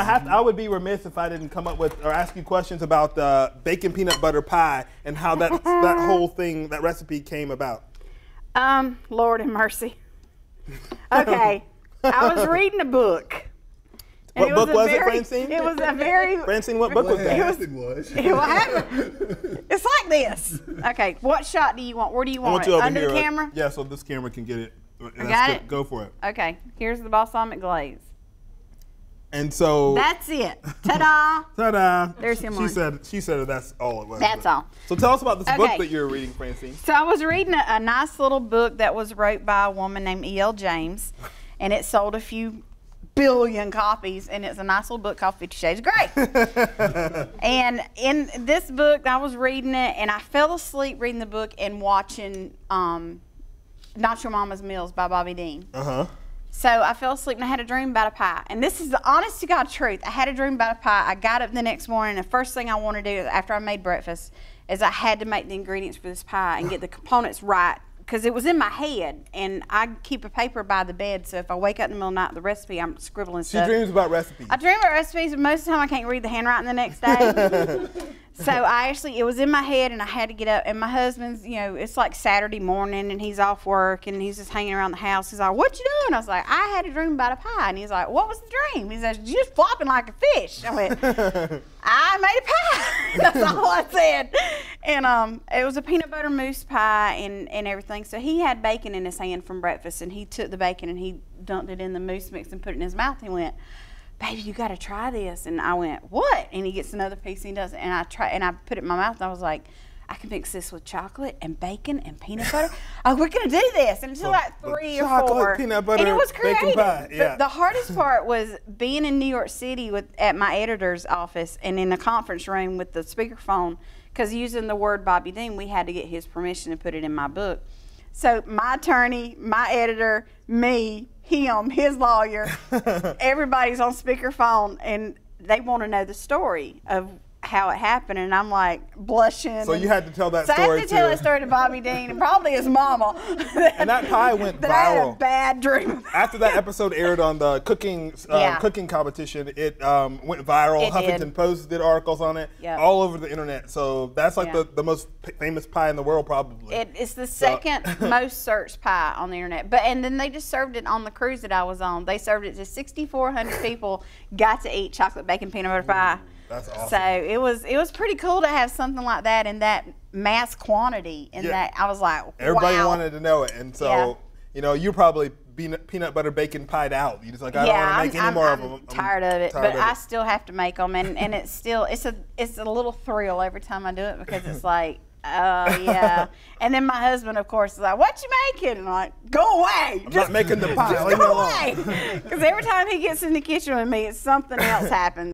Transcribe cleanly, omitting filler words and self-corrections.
I would be remiss if I didn't come up with or ask you questions about bacon peanut butter pie and how that whole thing, that recipe came about. Lord have mercy. Okay, I was reading a book. What book was it, Francine? It was a very... Francine, what book was that? It's like this. Okay, what shot do you want? Where do you want it? Under the camera? Yeah, so this camera can get it. I got it? Go for it. Okay, here's the balsamic glaze. And so... That's it. Ta-da! Ta-da! There's him. She said that's all it was. That's all. So tell us about this book that you're reading, Francine. So I was reading a nice little book that was wrote by a woman named E.L. James, and it sold a few billion copies, and it's a nice little book called 50 Shades of Grey. And in this book, I was reading it, and I fell asleep reading the book and watching Not Your Mama's Meals by Bobby Dean. So I fell asleep and I had a dream about a pie. And this is the honest to God truth. I had a dream about a pie. I got up the next morning, and the first thing I want to do after I made breakfast is I had to make the ingredients for this pie and get the components right, because it was in my head, and I keep a paper by the bed, so if I wake up in the middle of the night, the recipe, I'm scribbling stuff. She dreams about recipes. I dream about recipes, but most of the time I can't read the handwriting the next day. So it was in my head, and I had to get up, and my husband's, you know, it's like Saturday morning, and he's off work, and he's just hanging around the house. He's like, "What you doing?" I was like, "I had a dream about a pie." And he's like, "What was the dream?" He says, "You're just flopping like a fish." I went, "I made a pie." That's all I said. And it was a peanut butter mousse pie and everything. So he had bacon in his hand from breakfast, and he took the bacon and he dumped it in the mousse mix and put it in his mouth. He went, "Baby, you got to try this." And I went, "What?" And he gets another piece and he does it. And I put it in my mouth, and I was like, "I can mix this with chocolate and bacon and peanut butter." Oh, we're going to do this. And until like 3 or 4. Chocolate, peanut butter, and it was creative. bacon pie. Yeah. The hardest part was being in New York City at my editor's office and in a conference room with the speakerphone, because using the word Bobby Dean, we had to get his permission to put it in my book. So my attorney, my editor, me, him, his lawyer, everybody's on speakerphone, and they want to know the story of how it happened, and I'm like blushing. So you had to tell that story. So I had to tell that story to Bobby Dean and probably his mama. And that pie went viral. I had a bad dream. After that episode aired on the cooking competition, it went viral. Huffington Post did articles on it all over the internet. So that's like the most famous pie in the world, probably. It's the second most searched pie on the internet. And then they just served it on the cruise that I was on. They served it to 6,400 people. Got to eat chocolate bacon peanut butter pie. That's awesome. So it was pretty cool to have something like that in that mass quantity. And that I was like, wow. Everybody wanted to know it, and so you know, you probably peanut butter bacon pied out. You just like, I don't want to make any more of them. I'm tired of it, but I still have to make them, and it's still it's a little thrill every time I do it, because it's like, yeah. And then my husband, of course, is like, "What you making?" And I'm like, "Go away. I'm not making the pie. Just go away." Because every time he gets in the kitchen with me, something else happens.